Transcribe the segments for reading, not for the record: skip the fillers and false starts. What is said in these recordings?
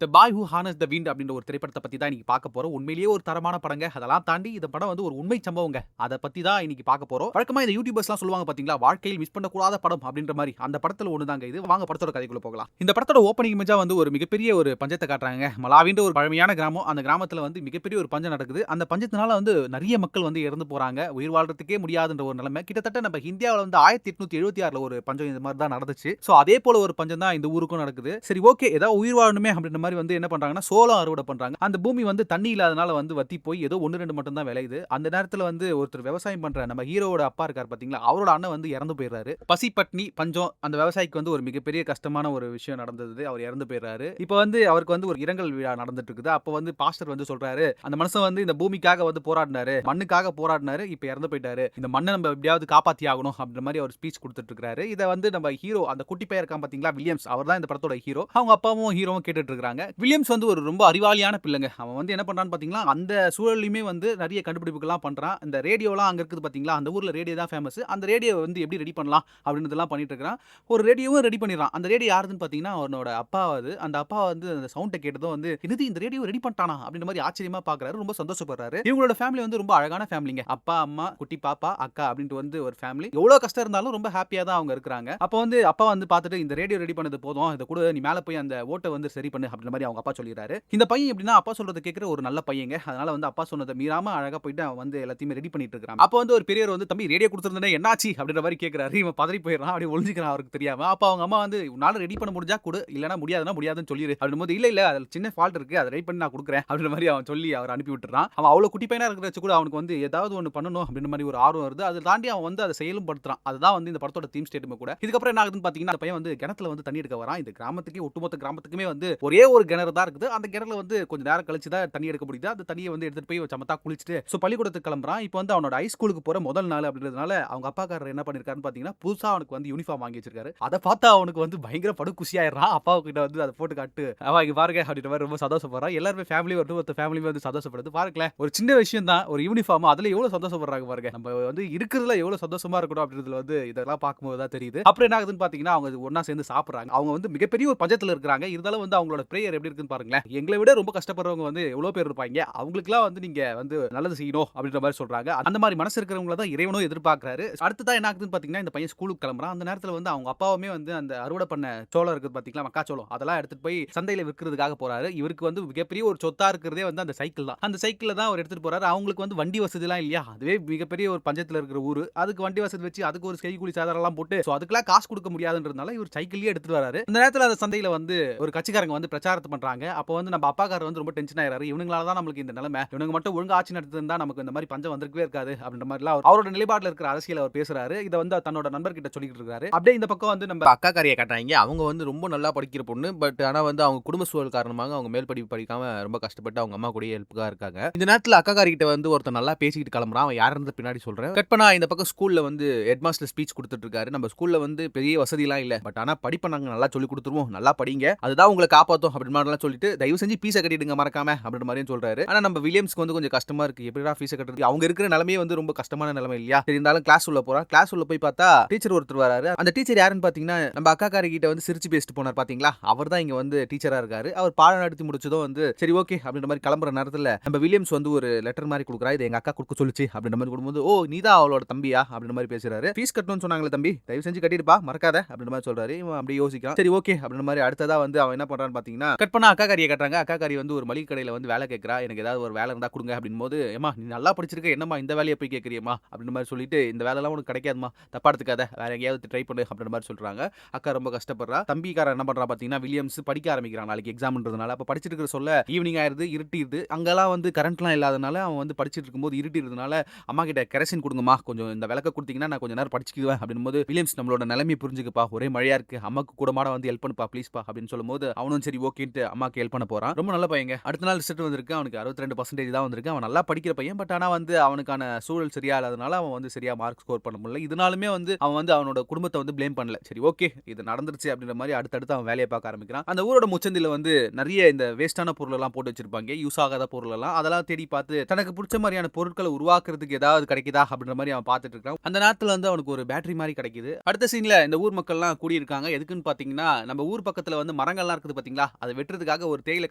The boy who harness the wind அப்படின்ற ஒரு திரைப்படத்தை பத்தி தான் இன்னைக்கு பார்க்க போறோம். உண்மையிலேயே ஒரு தரமான படங்க. அதெல்லாம் தாண்டி இந்த படம் வந்து ஒரு உண்மை சம்பவங்க. அத பத்தி தான் இன்னைக்கு பார்க்க போறோம். வழக்கமா இந்த யூடியூபர்ஸ்லாம் சொல்லுவாங்க பாத்தீங்களா, வாழ்க்கையில் மிஸ் பண்ணக்கூடாத படம் அப்படின்ற மாதிரி. அந்த படத்துல ஒண்ணுதாங்க இது. வாங்க படத்தோட கதைக்குள்ள போகலாம். இந்த படத்தோட ஓப்பனிங் இமேஜா வந்து ஒரு மிகப்பெரிய ஒரு பஞ்சத்தை காட்டுறாங்க. மலாவின்ற ஒரு பழமையான கிராமம். அந்த கிராமத்துல வந்து மிகப்பெரிய ஒரு பஞ்சம் நடக்குது. அந்த பஞ்சத்தினால வந்து நிறைய மக்கள் வந்து இறந்து போறாங்க. உயிர் வாழ்றதுக்கே முடியாதுன்ற ஒரு நிலைமை. கிட்டத்தட்ட நம்ம இந்தியாவில் வந்து 1876ல ஒரு பஞ்சம் இந்த மாதிரி தான் நடந்துச்சு. சோ அதே போல ஒரு பஞ்சம் தான் இந்த ஊருக்கும் நடக்குது. சரி ஓகே, ஏதாவது உயிர் வாழணுமே அப்படின்ற மாதிரி வந்து என்ன பண்றாங்கன்னா சோளம் அறுவடை பண்றாங்க. அந்த பூமி வந்து தண்ணி இல்லாதனால வந்து வத்தி போய் ஏதோ 1, 2 மட்டும் தான் விளையுது. அந்த நேரத்துல வந்து ஒருத்தர் விவசாயம் பண்ற நம்ம ஹீரோவோட அப்பா இருக்கார் பாத்தீங்களா, அவரோட அண்ணன் வந்து இறந்து போயிடுறாரு. பசி பட்னி பஞ்சம் அந்த விவசாயிக்கு வந்து ஒரு மிகப்பெரிய கஷ்டமான ஒரு விஷயம் நடந்தது. அவர் இறந்து போயிடுறாரு. இப்போ வந்து அவருக்கு வந்து ஒரு இரங்கல் விழா நடந்துட்டு இருக்குது. அப்போ வந்து பாஸ்டர் வந்து சொல்றாரு, அந்த மனுஷன் வந்து இந்த பூமிக்காக வந்து போராடினாரு, மண்ணுக்காக போராடினாரு, இப்போ இறந்து போயிட்டாரு. இந்த மண்ணை நம்ம எப்படியாவது காப்பாத்தி ஆகணும் அப்படின்ற மாதிரி அவர் ஸ்பீச் கொடுத்துட்டு இருக்காரு. இதை வந்து நம்ம ஹீரோ அந்த குட்டி பையன் இருக்கான் பாத்தீங்களா, வில்லியம்ஸ், அவர் தான் இந்த படத்தோட ஹீரோ. அவங்க அப்பாவும் ஹீரோவும் கேட்டுட்டு இருக்காங்க. வில்லியம்ஸ் வந்து ஒரு ரொம்ப அறிவாளியான பிள்ளைங்க. அவன் வந்து என்ன பண்றான்னு பாத்தீங்களா, அந்த சூழலையுமே வந்து நிறைய கண்டுபிடிப்புகள்லாம் பண்றான். இந்த ரேடியோலாம் அங்க இருக்குது பாத்தீங்களா, அந்த ஊர்ல ரேடியோ தான் ஃபேமஸ். அந்த ரேடியோ வந்து எப்படி ரெடி பண்ணலாம் அப்படின்றதெல்லாம் பண்ணிட்டு இருக்கான். ஒரு ரேடியோவும் ரெடி பண்ணிடுறான். அந்த ரேடியோ யாருதுன்னு பாத்தீங்கன்னா அவனோட அப்பாவது. அந்த அப்பா வந்து அந்த சவுண்டை கேட்டதும் வந்து என்னது இந்த ரேடியோ ரெடி பண்ணிட்டானா அப்படின்ற மாதிரி ஆச்சரியமா பாக்குறாரு. ரொம்ப சந்தோஷப்படுறாரு. இவங்களோட ஃபேமிலி வந்து ரொம்ப அழகான ஃபேமிலிங்க. அப்பா அம்மா குட்டி பாப்பா அக்கா அப்படின்ட்டு வந்து ஒரு ஃபேமிலி. எவ்வளவு கஷ்டம் இருந்தாலும் ரொம்ப ஹாப்பியா தான் அவங்க இருக்காங்க. அப்ப வந்து அப்பா வந்து பார்த்துட்டு இந்த ரேடியோ ரெடி பண்ணது போதும், இதை கூட நீ மேல போய் அந்த ஓட்டை வந்து சரி பண்ணு அப்படின்ற மாதிரி அவங்க அப்பா சொல்லிடுறாரு. இந்த பையன் எப்படின்னா அப்பா சொல்றதை கேட்கிற ஒரு நல்ல பையங்க. அதனால வந்து அப்பா சொன்னதை மீறாம அழகா போயிட்டு அவன் வந்து எல்லாத்தையுமே ரெடி பண்ணிட்டு இருக்கான். அப்ப வந்து ஒரு பெரியவர் வந்து தம்பி ரேடியோ கொடுத்துருந்தே என்னாச்சு அப்படின்ற மாதிரி கேட்கிறாரு. இவன் பதறி போயிடறான். அப்படியே ஒளிஞ்சிக்கிறான் அவருக்கு தெரியாம. அப்ப அவங்க அம்மா வந்து உன்னால ரெடி பண்ண முடிஞ்சா கொடு, இல்லனா முடியாதுன்னா முடியாதுன்னு சொல்லிரு அப்படிங்கும்போது இல்ல இல்ல அதுல சின்ன ஃபால்ட் இருக்கு, அதை ரெடி பண்ணி நான் கொடுக்குறேன் அப்படின்ற மாதிரி அவன் சொல்லி அவர் அனுப்பி விட்டுறான். அவன் அவ்வளவு குட்டி பையனா இருக்கிற கூட அவனுக்கு வந்து ஏதாவது ஒன்று பண்ணணும் அப்படின்ற மாதிரி ஒரு ஆர்வம் வருது. அதை தாண்டி அவன் வந்து அதை செயலும் படுத்துறான். அதுதான் வந்து இந்த படத்தோட தீம் ஸ்டேட்மெண்ட் கூட. இதுக்கப்புறம் என்ன ஆகுதுன்னு பாத்தீங்கன்னா, அந்த பையன் வந்து கிணத்துல வந்து தண்ணி எடுக்க வரான். இந்த கிராமத்துக்கே ஒட்டுமொத்த கிராமத்துக்குமே வந்து ஒரே ஒரு கிணறு தான் இருக்குது. அந்த கிணறுல வந்து கொஞ்ச நேரம் கழிச்சு தான் தண்ணி எடுக்க முடியுது. அந்த தண்ணியை வந்து எடுத்துட்டு போய் சமத்தா குளிச்சுட்டு சோ பள்ளிக்கூடத்துக்கு கிளம்புறான். இப்போ வந்து அவனோட ஹை ஸ்கூலுக்கு போற முதல் நாள் அப்படின்றதுனால அவங்க அப்பாக்காரர் என்ன பண்ணிருக்காருன்னு பாத்தீங்கன்னா, புதுசா அவனுக்கு வந்து யூனிஃபார்ம் வாங்கி வச்சிருக்காரு. அதை பார்த்தா அவனுக்கு வந்து பயங்கர படு குஷியாயிடுறான். அப்பா கிட்ட வந்து அதை போட்டு காட்டு, அவ இங்க பாருங்க அப்படின்ற மாதிரி ரொம்ப சந்தோஷப்படுறான். எல்லாருமே ஃபேமிலி ஒரு ஃபேமிலி வந்து சந்தோஷப்படுது. பாருங்களேன், ஒரு சின்ன விஷயம் தான், ஒரு யூனிஃபார்ம், அதுல எவ்வளவு சந்தோஷப்படுறாங்க பாருங்க. நம்ம வந்து இருக்கிறதுல எவ்வளவு சந்தோஷமா இருக்கணும் அப்படின்றதுல வந்து இதெல்லாம் பார்க்கும்போது தான் தெரியுது. அப்புறம் என்ன ஆகுதுன்னு பாத்தீங்கன்னா, அவங்க ஒண்ணா சேர்ந்து சாப்பிடுறாங்க. அவங்க வந்து மிகப்பெரிய ஒரு பஞ்சத்துல இருக்காங்க. இருந்தாலும் வந்து அவங்களோட பிரேயர் எப்படி இருக்குன்னு பாருங்களேன். எங்களை விட ரொம்ப கஷ்டப்படுறவங்க வந்து எவ்வளவு பேர் இருப்பாங்க. அவங்களுக்குலாம் வந்து நீங்க வந்து நல்லது செய்யணும் அப்படின்ற மாதிரி சொல்றாங்க. அந்த மாதிரி மனசு இருக்கிறவங்கள தான் இறைவனும் எதிர்பார்க்கிறாரு. அடுத்ததா என்ன ஆகுதுன்னு பாத்தீங்கன்னா, இந்த பையன் ஸ்கூலுக்கு கிளம்புறான். அந்த நேரத்துல வந்து அவங்க அப்பாவுமே வந்து அந்த அறுவடை பண்ண சோளம் இருக்குது பாத்தீங்களா, மக்காச்சோளம், அதெல்லாம் எடுத்துட்டு போய் சந்தையில விற்கிறதுக்காக போறாரு. இவருக்கு வந்து மிகப்பெரிய ஒரு சொத்தா இருக்கிறதே வந்து அந்த சைக்கிள் தான். அந்த சைக்கிள்ல தான் அவர் எடுத்துட்டு போறாரு. அவங்களுக்கு வந்து வண்டி வசதி எல்லாம் இல்லையா, அதுவே மிகப்பெரிய ஒரு பஞ்சத்துல இருக்கிற ஊரு. அதுக்கு வண்டி வசதி வச்சு அதுக்கு ஒரு செய்கூலி சாதாரம் எல்லாம் போட்டு சோ அதுக்கெல்லாம் காசு கொடுக்க முடியாதுன்றதுனால இவர் சைக்கிள்லயே எடுத்துட்டு வராரு. அந்த நேரத்துல அந்த சந்தையில வந்து ஒரு கட்சிக்காரங்க வந்து பிரச்சாரத்தை பண்றாங்க. அப்போ வந்து நம்ம அப்பாக்காரர் வந்து ரொம்ப டென்ஷன் ஆயிராரு. இவனுங்களால தான் நமக்கு இந்த நிலைமை, இவனுங்க மட்டும் ஒழுங்கா ஆட்சி நடத்திருந்தா நமக்கு இந்த மாதிரி பஞ்சம் வந்திருக்கவே இருக்காது அப்படின்ற மாதிரிலாம் அவரோட நிலைப்பாட்டில் இருக்கிற அரசியல் அவர் பேசுறாரு. இதை வந்து தன்னோட நண்பர்கிட்ட சொல்லிட்டு இருக்காரு. அப்படியே இந்த பக்கம் வந்து நம்ம அக்கா காரியை காட்டுறாங்க. அவங்க வந்து ரொம்ப நல்லா படிக்கிற பொண்ணு. பட் ஆனா வந்து அவங்க குடும்ப சூழல் காரணமாக அவங்க மேல் படிப்பு படிக்காம ரொம்ப கஷ்டப்பட்டு அவங்க அம்மா கூட ஹெல்ப்புக்காக இருக்காங்க. இந்த நேரத்துல அக்கா காரிகிட்ட வந்து ஒருத்தர் நல்லா பேசிக்கிட்டு கிளம்புறான். அவன் யாருன்னு பின்னாடி சொல்றேன். கட் பண்ணா இந்த பக்கம் ஸ்கூல்ல வந்து ஹெட் மாஸ்டர் ஸ்பீச் கொடுத்துட்டு இருக்காரு. நம்ம ஸ்கூல்ல வந்து பெரிய வசதி எல்லாம் இல்ல, பட் ஆனா படிப்பை நாங்க நல்லா சொல்லி கொடுத்துருவோம், நல்லா படிங்க, அதுதான் உங்களை காப்பாத்தும் அப்படின்னு மாதிரிலாம் சொல்லிட்டு தயவு செஞ்சு ஃபீஸை கட்டிடுங்க மறக்காம அப்படின்ற மாதிரியும் சொல்றாரு. ஆனா நம்ம வில்லியம்ஸ்க்கு வந்து கொஞ்சம் கஷ்டமா இருக்கு. எப்படிடா ஃபீஸை கட்டுறது, அவங்க இருக்கிற நிலைமையே வந்து ரொம்ப கஷ்டமான நிலைமை இல்லையா. சரி இருந்தாலும் கிளாஸ் உள்ள போறான். கிளாஸ் உள்ள போய் பார்த்தா டீச்சர் ஒருத்தர் வராரு. அந்த டீச்சர் யாருன்னு பாத்தீங்கன்னா, நம்ம அக்கா காரி கிட்ட வந்து சிரிச்சு பேசிட்டு போனார் பாத்தீங்களா, அவர் தான் இங்க வந்து டீச்சரா இருக்காரு. அவர் பாடம் நடத்தி முடிச்சதும் வந்து சரி ஓகே அப்படின்ற மாதிரி கிளம்புற நேரத்துல நம்ம வில்லியம்ஸ் வந்து ஒரு லெட்டர் மாதிரி கொடுக்குறா. இது எங்க அக்கா கொடுக்க சொல்லுச்சு அப்படின்ற மாதிரி கொடுக்கும்போது, ஓ நீதான் அவளோட தம்பியா அப்படின்ற மாதிரி பேசுறாரு. ஃபீஸ் கட்டணும்னு சொன்னாங்களே தம்பி, தயவு செஞ்சு கட்டிடுப்பா மறக்காத அப்படின்ற மாதிரி சொல்றாரு. இவன் அப்படியே யோசிக்கிறான். சரி ஓகே அப்படின்ற மாதிரி அடுத்ததா வந்து அவன் என்ன பண்றான்னு பாத்தீங்கன்னா, கட் பண்ணா அக்கா காரியை கட்டுறாங்க. அக்கா காரி வந்து ஒரு மளிகை கடையில வந்து வேலை கேட்கறா. எனக்கு ஏதாவது ஒரு வேலை இருந்தா கொடுங்க அப்படின் போது, ஏமா நீ நல்லா படிச்சிருக்க, என்னமா இந்த வேலையை போய் கேட்கறியம்மா அப்படின்ற மாதிரி சொல்லிட்டு, இந்த வேலைலாம் உனக்கு கிடைக்காதுமா, தப்பா எடுத்துக்காத, வேற எங்கேயாவது ட்ரை பண்ணு அப்படின்ற மாதிரி சொல்றாங்க. அக்கா ரொம்ப கஷ்டப்படுறா. தம்பிக்காரன் என்ன பண்றா பாத்தீங்கன்னா, வில்லியம்ஸ் படிக்க ஆரம்பிக்கிறான். நாளைக்கு எக்ஸாம்ன்றதுனால அப்ப படிச்சிட்டு இருக்கிற சொல்ல ஈவினிங் ஆயிருது, இருட்டிடுது. அங்கெல்லாம் வந்து கரண்ட்லாம் இல்லாதனால அவன் வந்து படிச்சிட்டு இருக்கும்போது இருட்டிடுறதுனால அம்மா கிட்ட கெரசின் கொடுங்கம்மா, கொஞ்சம் இந்த விளக்க கொடுத்தீங்கன்னா நான் கொஞ்ச நேரம் படிச்சுக்குவேன் அப்படின் போது, வில்லியம்ஸ் நம்மளோட நிலைமை புரிஞ்சுக்குப்பா, ஒரே மழையா இருக்கு, அம்மாக்கு கூட மாட வந்து ஹெல்ப் பண்ணுப்பா ப்ளீஸ்ப்பா அப்படின்னு சொல்லும்போது அவனும் சரி ஓகேன்ட்டு அம்மாக்கு ஹெல்ப் பண்ண போறான். ரொம்ப நல்ல பையங்க. அடுத்த நாள் ரிசல்ட் வந்திருக்கு. அவனுக்கு 62% தான் வந்திருக்கு. அவன் நல்லா படிக்கிற பையன். பட் ஆனா வந்து அவனுக்கான சூழல் சரியா இல்லாதனால அவன் வந்து சரியா மார்க் ஸ்கோர் பண்ண முடியல. இதனாலுமே வந்து அவன் வந்து அவனோட குடும்பத்தை வந்து ப்ளேம் பண்ணல. சரி ஓகே இது நடந்துருச்சு அப்படின்ற மாதிரி அடுத்தடுத்து அவன் வேலையை பார்க்க ஆரம்பிக்கிறான். அந்த ஊரோட முச்சந்தில வந்து நிறைய இந்த வேஸ்டான பொருள் எல்லாம் போட்டு வச்சிருப்பாங்க, யூஸ் ஆகாத பொருள் எல்லாம். அதெல்லாம் தேடி பார்த்து தனக்கு பிடிச்ச மாதிரியான பொருட்களை உருவாக்குறதுக்கு ஏதாவது கிடைக்குதா அப்படின்ற மாதிரி அவன் பார்த்துட்டு இருக்கான். அந்த நேரத்துல வந்து அவனுக்கு ஒரு பேட்டரி மாதிரி கிடைக்குது. அடுத்த சீன்ல இந்த ஊர் மக்கள்லாம் கூடி இருக்காங்க. எதுக்குன்னு பாத்தீங்கன்னா, நம்ம ஊர் பக்கத்துல வந்து மரங்கள்லாம் இருக்குது பாத்தீங்களா, அதை வெட்டுறதுக்காக ஒரு தேயிலை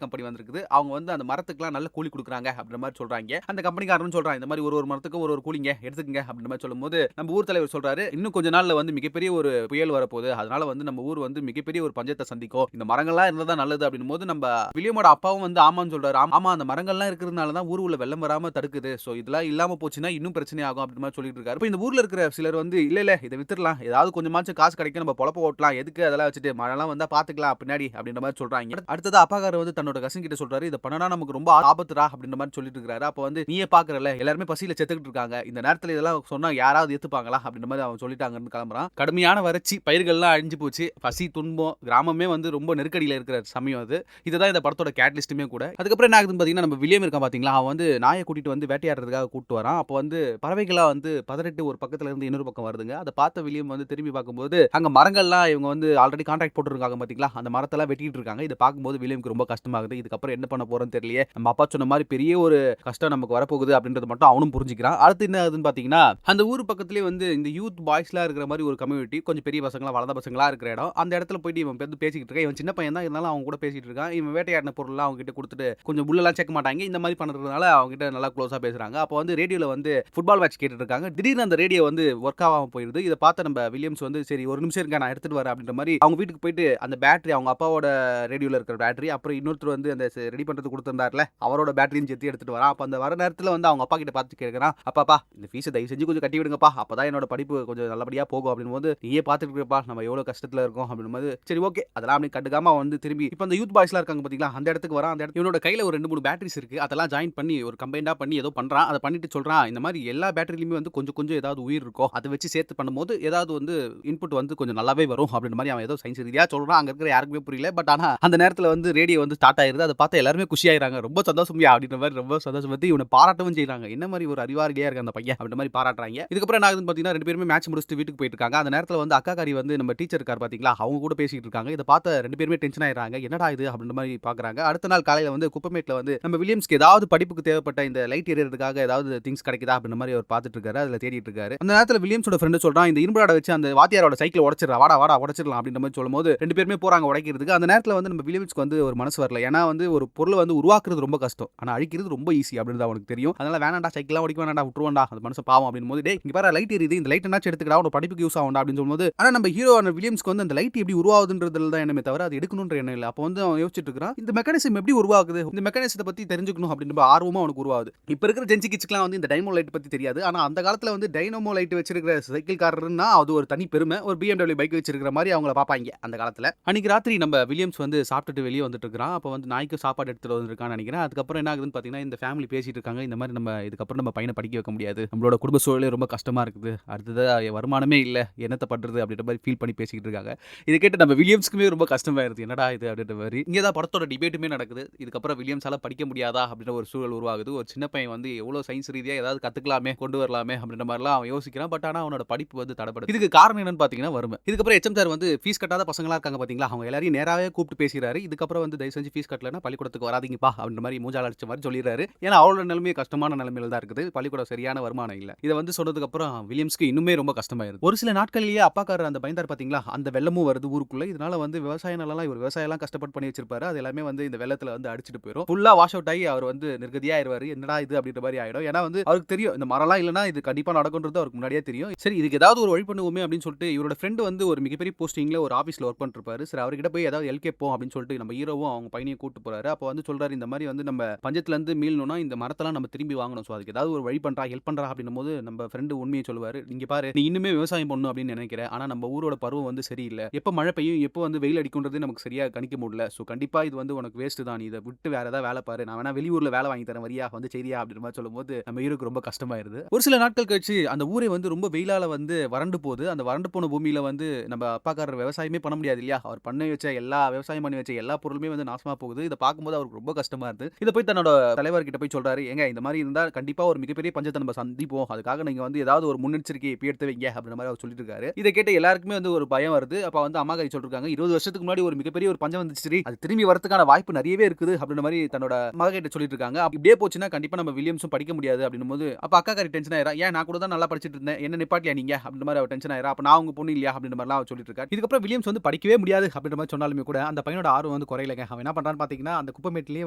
கம்பெனி வந்திருக்குது. அவங்க வந்து அந்த மரத்துக்குலாம் நல்ல கூலி குடுக்குறாங்க அப்படின்ற மாதிரி சொல்றாங்க. அந்த கம்பெனிக்காரனும் சொல்றான், இந்த மாதிரி ஒரு மரத்துக்கும் ஒரு கூலிங்க எடுத்துக்கங்க அப்படின்ற மாதிரி சொல்லும்போது, நம்ம ஊர் தலைவர் சொல்றாரு, இன்னும் கொஞ்ச நாள்ல வந்து மிகப்பெரிய ஒரு புயல் வரப்போகுது. அதனால வந்து நம்ம ஊர் வந்து மிகப்பெரிய ஒரு பஞ்சத்தை சந்திக்கும். இந்த மரங்கள்லாம் இருந்தா தான் நல்லது அப்படின்னும்போது நம்ம வில்லியமோட அப்பாவும் வந்து ஆமான்னு சொல்றாரு. ஆமா, அந்த மரங்கள்லாம் இருக்கிறதுனால தான் ஊர் உள்ள வெள்ளம் வராம தடுக்குது. சோ இதெல்லாம் இல்லாம போச்சுன்னா இன்னும் பிரச்சனை ஆகும் அப்படின்ற மாதிரி சொல்லிட்டு இருக்காரு. இப்போ இந்த ஊர்ல இருக்கிற சிலர் வந்து இல்ல இதை வித்துறலாம், ஏதாவது கொஞ்சமாச்சும் காசு கிடைக்கும், நம்ம பொழப்ப ஓட்டலாம், எதுக்கு அதெல்லாம் வச்சுட்டு மழைலாம் வந்தா பாத்துக்கலாம் பின்னாடி அப்படின்ற மாதிரி சொல்றாங்க. அடுத்தது அப்பாக்காரர் வந்து தன்னோட கசின் கிட்ட சொல்றாரு, இதை பண்ணனா நமக்கு ரொம்ப ஆபத்துடா அப்படின்ற மாதிரி சொல்லிட்டு இருக்காரு. அப்ப வந்து நீயே பாக்குறல எல்லாருமே பசியில செத்துக்கிட்டு இருக்காங்க, இந்த நேரத்துல இதெல்லாம் சொன்னா யாராவது ஏத்துப்பாங்களா அப்படின்ற மாதிரி அவன் சொல்லிட்டாங்க கிளம்புறான். கடுமையான வறட்சி, பயிர்கள்லாம் அழிஞ்சு போச்சு, பசி துன்பம், கிராமமே வந்து ரொம்ப நெருக்கடியில இருக்கிற சமயம் அது. இதுதான் இந்த படத்தோட கேட்லிஸ்ட்டுமே கூட. அதுக்கப்புறம் என்ன ஆகுதுன்னு பாத்தீங்கன்னா, நம்ம வில்லியம் இருக்கான் பாத்தீங்களா, அவன் வந்து நாயை கூட்டிட்டு வந்து வேட்டையாடுறதுக்காக கூட்டு வரான். அப்போ வந்து பறவைகளா வந்து பதறிட்டு ஒரு பக்கத்துல இருந்து இன்னொரு பக்கம் வருதுங்க. அதை பார்த்த வில்லியம் வந்து திரும்பி பார்க்கும்போது அங்க மரங்கள்லாம் இவங்க வந்து ஆல்ரெடி கான்ட்ராக்ட் போட்டுருக்காங்க பாத்தீங்களா, அந்த மரத்தெல்லாம் வெட்டிட்டு இருக்காங்க. இதை பார்க்கும்போது வில்லியம்க்கு ரொம்ப கஷ்டமாகுது. இதுக்கப்புறம் என்ன பண்ண போறோம்னு தெரியலையே, நம்ம அப்பா சொன்ன மாதிரி பெரிய ஒரு கஷ்டம் நமக்கு வரப்போகுது அப்படின்றது மட்டும் அவனும் புரிஞ்சுக்கிறான். அடுத்து என்ன ஆகுதுன்னு பாத்தீங்கன்னா, அந்த ஊர் பக்கத்துலேயே வந்து இந்த யூத் பாய்ஸ்லாம் இருக்கிற மாதிரி ஒரு கம்யூனிட்டி, கொஞ்சம் பெரிய பசங்களா வளர்ந்த பசங்களா இருக்கிற இடம். அந்த இடத்துல போயிட்டு இவன் வந்து பேசிக்கிட்டு இருக்கான். இவன் சின்ன பையன் தான், இருந்தாலும் அவங்க கூட பேசிட்டு இருக்கான். இவன் வேட்டையாடின பொருள்லாம் அவங்க கிட்ட கொடுத்துட்டு கொஞ்சம் புல்லெல்லாம் சேர்க்க மாட்டாங்க. இந்த மாதிரி பண்றதுனால அவங்க கிட்ட நல்லா க்ளோஸா பேசுறாங்க. அப்போ வந்து ரேடியோல வந்து ஃபுட்பால் மேட்ச் கேட்டுட்டு இருக்காங்க. திடீர்னு அந்த ரேடியோ வந்து ஒர்க் ஆகாம போயிருது. இதை பார்த்த நம்ம வில்லியம்ஸ் வந்து சரி ஒரு நிமிஷம் இருக்க, நான் எடுத்துட்டு வரேன் அப்படின்ற மாதிரி அவங்க வீட்டுக்கு போயிட்டு அந்த பேட்டரி, அவங்க அப்பாவோட ரேடியோல இருக்கிற பேட்டரி, அப்புறம் இன்னொருத்தர் வந்து அந்த ரெடி பண்றது கொடுத்திருந்தாருல அவரோட பேட்டரியும் சேர்த்து எடுத்துட்டு வரான். அப்ப அந்த வர நேரத்துல வந்து அவங்க அப்பா கிட்ட பார்த்து கேட்கறான், அப்பாப்பா இந்த ஃபீஸை தயவு செஞ்சு கொஞ்சம் கட்டி விடுங்கப்பா, அப்பதான் என்னோட படிப்பு கொஞ்சம் நல்லபடியா போகும் அப்படின்னு போது, நீயே பார்த்துட்டு இருப்பா நம்ம எவ்வளவு கஷ்டத்துல இருக்கோம் அப்படின்னு போது, சரி ஓகே அதெல்லாம் அப்படி கண்டுக்காம அவன் வந்து திரும்பி இப்போ அந்த யூத் பாய்ஸ்லாம் இருக்காங்க பாத்தீங்களா, அந்த இடத்துக்கு வரான். அந்த இடத்துல இவனோட கையில ஒரு 2-3 பேட்டரிஸ் இருக்கு, அதெல்லாம் ஜாயின் பண்ணி ஒரு கம்பைண்டா பண்ணி ஏதோ பண்றான். அதை பண்ணிட்டு சொல்றான், இந்த மாதிரி எல்லா பேட்டரியிலுமே வந்து கொஞ்சம் கொஞ்சம் ஏதாவது உயிர் இருக்கும், அதை வச்சு சேர்த்து பண்ணும்போது ஏதாவது வந்து இன்புட் வந்து கொஞ்சம் நல்லாவே வரும் அப்படின்ற மாதிரி அவன் ஏதோ சயின்ஸ் ரீதியா சொல்றான். அங்க இருக்கிற யாருக்குமே புரியல. பட் ஆனா அந்த நேரத்துல வந்து ரேடியோ வந்து ஸ்டார்ட் ஆயிருது. அதை பார்த்து எல்லாருமே குஷி ஆயிராங்க. ரொம்ப சந்தோஷம்யா அப்படின்ற மாதிரி ரொம்ப சந்தோஷப்பட்டு இவனை பாராட்டவும் செய்றாங்க. என்ன மாதிரி ஒரு அறிவாளியா இருக்க அந்த பையன் அப்படின்ற மாதிரி பாராட்டுறாங்க. இதுக்கப்புறம் என்ன ஆகுதுன்னு பாத்தீங்கன்னா, 2 பேருமே மேட்ச் முடிச்சுட்டு வீட்டுக்கு போயிட்டு இருக்காங்க. அந்த நேரத்துல வந்து அக்காக்காரி வந்து நம்ம டீச்சர் இருக்கார் பாத்தீங்களா, அவங்க கூட பேசிட்டு இருக்காங்க. இதை பார்த்த 2 பேருமே டென்ஷன் ஆயிடுறாங்க. என்னடா இது அப்படின்ற மாதிரி பாக்குறாங்க. அடுத்த நாள் காலையில வந்து குப்பமேட்ல வந்து நம்ம வில்லியம்ஸ்க்கு ஏதாவது படிப்புக்கு தேவைப்பட்ட இந்த லைட் எரியறதுக்காக ஏதாவது திங்ஸ் கிடைக்குதா அப்படின்ற மாதிரி அவர் பார்த்துட்டு இருக்காரு. அதுல தேடிட்டு இருக்காரு. அந்த நேரத்துல வில்லியம்ஸோட ஃப்ரெண்ட் சொல்றான், இந்த இரும்பு ராடை வச்சு அந்த வாத்தியாரோட சைக்கிள் உடைச்சிடலாம், வாடா வாடா உடைச்சிடலாம் அப்படின்ற மாதிரி சொல்லும்போது 2 பேருமே போறாங்க உடைக்கிறதுக்கு. அந்த நேரத்துல வந்து நம்ம வில்லியம்ஸ்க்கு வந்து ஒரு மனசு வரல. ஏன்னா வந்து ஒரு பொருளை வந்து உருவாக்குறது ரொம்ப கஷ்டம், ஆனா அழிக்கிறது ரொம்ப ஈஸி அப்படின்றது அவனுக்கு தெரியும். அதனால வேணாண்டா சைக்கிள்லாம் உடைக்க வேணாண்டா, விட்டுருவாண்டா அந்த மனுஷன் பாவம் அப்படின்னு போது, டேய் இங்க பாரு லைட் எரியுது, இந்த லைட் என்னாச்சு எடுத்துக்கடா, உனக்கு படிப்புக்கு யூஸ் ஆகும்டா அப்படின்னு சொல்லும்போது, ஆனா நம்ம ஹீரோ வில்லியம்ஸ்க்கு வந்து அந்த லைட் எப்படி உருவாகுதுன்றதுல தான் என்னமே தவிர அது எடுக்கணும்ன்ற எண்ணம் இல்லை. அப்போ வந்து அவன் யோசிச்சுட்டு இருக்கான், இந்த மெக்கானிசம் எப்படி உருவாகுது, இந்த மெக்கானிசத்தை பத்தி தெரிஞ்சுக்கணும் அப்படின்ற ஆர்வமா அவனுக்கு உருவாகுது. இப்போ இருக்கிற ஜென்சி கிட்ஸ்க்குலாம் வந்து இந்த டைனமோ லைட் பத்தி தெரியாது. ஆனா அந்த காலத்துல வந்து டைனமோ லைட் வச்சிருக்கிற சைக்கிள் காரர்னா அது ஒரு தனி பெருமை. ஒரு BMW பைக் வச்சிருக்கிற மாதிரி அவங்கள பாப்பாங்க அந்த காலத்துல. அன்னைக்கு ராத்திரி நம்ம வில்லியம்ஸ் வந்து சாப்பிட்டுட்டு வெளியே வந்துட்டு இருக்கான். அப்போ வந்து நாய்க்கு சாப்பாடு எடுத்துட்டு வந்திருக்கான்னு நினைக்கிறேன். அதுக்கப்புறம் என்ன ஆகுதுன்னு பாத்தீங்கன்னா, இந்த ஃபேமிலி பேசிட்டு இருக்காங்க, இந்த மாதிரி நம்ம இதுக்கப்புறம் நம்ம பையனை படிக்க வைக்க முடியாது, நம்மளோட குடும்ப சூழலே ரொம்ப கஷ்டமா இருக்குது, அடுத்தது வருமானமே இல்லை, என்னத்தை பண்றது அப்படின்ற மாதிரி ஃபீல் பண்ணி பேசிக்கிட்டு இருக்காங்க. இதை கேட்டு நம்ம வில்லியம்ஸ்க்குமே ரொம்ப கஷ்டமாயிருது, என்னடா இது அப்படின்ற மாதிரி. இங்கே தான் படத்தோட டிபேட்டுமே நடக்குது. இதுக்கப்புறம் வில்லியம்ஸால படிக்க முடியாதா அப்படின்ற ஒரு சூழல் உருவாகுது. ஒரு சின்ன பையன் வந்து எவ்வளவு சயின்ஸ் ரீதியா ஏதாவது கத்துக்கலாமே, கொண்டு வரலாமே அப்படின்ற மாதிரிலாம் அவன் யோசிக்கிறான். பட் ஆனா அவனோட படிப்பு வந்து தடைப்படுது. இதுக்கு காரணம் என்னன்னு பாத்தீங்கன்னா வறுமை. இதுக்கப்புறம் HM சார் வந்து ஃபீஸ் கட்டாத பசங்களா இருக்காங்க பாத்தீங்களா, அவங்க எல்லாரையும் நேராவே கூப்பிட்டு பேசுறாரு. இதுக்கப்புறம் வந்து தயவு செஞ்சு ஃபீஸ் கட்டலன்னா பள்ளிக்கூடத்துக்கு வராதீங்கப்பா அப்படின்ற மாதிரி மூஞ்சால அடிச்ச மாதிரி சொல்லிடுறாரு. ஏன்னா அவளோட நிலைமையே கஷ்டமான நிலைமையில தான் இருக்குது, பள்ளிக்கூடம் சரியான வருமானம் இல்ல. இதை வந்து சொன்னதுக்கு அப்புறம் வில்லியம்ஸ்க்கு இன்னுமே ரொம்ப கஷ்டமாயிருது. ஒரு சில நாட்களிலேயே அப்பாக்காரர் அந்த பயந்தார் பாத்தீங்களா, அந்த வெள்ளமும் வருது ஊருக்குள்ள. இதனால வந்து விவசாய நிலம் இவர் விவசாயம் எல்லாம் கஷ்டப்பட்டு பண்ணி வச்சிருப்பாரு, அது எல்லாமே வந்து இந்த வெள்ளத்துல வந்து அடிச்சிட்டு போயிடும். ஃபுல்லா வாஷ் அவுட் ஆகி அவர் வந்து நிர்கதியா ஆயிருவாரு. என்னடா இது அப்படின்ற மாதிரி ஆயிடும். ஏன்னா வந்து அவருக்கு தெரியும் இந்த மரம்லாம் இல்லைன்னா இது கண்டிப்பா நடக்கும்ன்றது அவருக்கு முன்னாடியே தெரியும். சரி இதுக்கு ஏதாவது ஒரு வழி பண்ணுவோமே அப்படின்னு சொல்லிட்டு இவரோட ஃப்ரெண்ட் வந்து ஒரு மிகப்பெரிய போஸ்டிங்ல ஒரு ஆபீஸ்ல ஒர்க் பண்ணிட்டு இருப்பாரு. சரி அவர்கிட்ட போய் ஏதாவது ஹெல்ப் கேட்போம் அப்படின்னு சொல்லிட்டு நம்ம ஹீரோவும் அவங்க பையனையும் கூட்டு போறாரு. அப்போ வந்து சொல்றாரு, இந்த மாதிரி வந்து நம்ம பஞ்சத்துல இருந்து மீளணும்னா இந்த மரத்தெல்லாம் நம்ம திரும்பி வாங்கணும், ஸோ அதுக்கு ஏதாவது ஒரு வழி பண்றா ஹெல்ப் பண்றா அப்படின்னும் போது நம்ம ஃப்ரெண்டு உண்மையை சொல்லுவாரு, நீங்க பாரு நீ இன்னுமே விவசாயம் பண்ணணும் அப்படின்னு நினைக்கிறேன், ஆனா நம்ம ஊரோட பருவம் வந்து சரியில்லை, எப்போ மழை பெய்யும் எப்போ வந்து வெயில் அடிக்கும்ன்றது நமக்கு சரியா கணிக்க முடியல, ஸோ கண்டிப்பா இது வந்து உனக்கு வேஸ்ட் தான், நீ இதை விட்டு வேற ஏதாவது வேலை பாரு, நான் வேணா வெளியூர்ல வேலை வாங்கி தரேன் வரியா வந்து செய்தியா அப்படின்ற மாதிரி சொல்லும்போது நம்ம ஹீரோக்கு ரொம்ப கஷ்டமாயிருது. ஒரு சில நாட்கள் கழிச்சு அந்த ஊரே வந்து ரொம்ப வெயிலால வந்து வறண்டு போகுது. அந்த வறண்டு போன பூமியில வந்து நம்ம அப்பாக்காரர் விவசாயமே பண்ண முடியாது இல்லையா, அவர் பண்ணி வச்ச எல்லா விவசாயம் பண்ணி வச்ச எல்லா பொருளுமே வந்து நாசமா போகுது. இதை பார்க்கும்போது அவருக்கு ரொம்ப கஷ்டமா இருக்கு. இதை போய் தன்னோட தலைவர்கிட்ட போய் சொல்றாரு, ஏங்க இந்த மாதிரி இருந்தா கண்டிப்பா ஒரு மிகப்பெரிய பஞ்சத்தை நம்ம சந்திப்போம், அதுக்காக நீங்க வந்து ஏதாவது ஒரு முன்னெச்சரிக்கை இப்ப எடுத்து வைங்க அப்படின்ற மாதிரி அவர் சொல்லிட்டு இருக்காரு. இதை கேட்ட எல்லாருக்குமே வந்து ஒரு பயம் வருது. அப்ப வந்து அம்மா கை சொல்றாங்க, 20 வருஷத்துக்கு முன்னாடி ஒரு மிகப்பெரிய ஒரு பஞ்சம் வந்துச்சு, அது திரும்பி வரதுக்கான வாய்ப்பு நிறையவே இருக்குது அப்படின்ற மாதிரி தன்னோட மகிட்ட சொல்லிட்டு இருக்காங்க. இப்படியே போச்சுன்னா கண்டிப்பா நம்ம வில்லியம்ஸும் படிக்க முடியாது அப்படின்னும் போது அப்ப அக்கா காரி டென்ஷன் ஆயிரா, ஏன் நான் கூட தான் நல்லா படிச்சிட்டு இருந்தேன், என்ன நிப்பாட்டியா நீங்க அப்படின்ற மாதிரி அவர் டென்ஷன் ஆயிரா, அப்ப நான் உங்க பொண்ணு இல்லையா அப்படின்ற மாதிரி அவர் சொல்லிட்டு இருக்காரு. இதுக்கப்புறம் வில்லியம்ஸ் வந்து படிக்கவே முடியாது அப்படின்ற மாதிரி சொன்னாலுமே கூட அந்த பையனோட ஆர்வம் ஆர்வம் வந்து குறையலங்க. அவன் என்ன பண்றான்னு பார்த்தீங்கன்னா, அந்த குப்பைமேட்லயே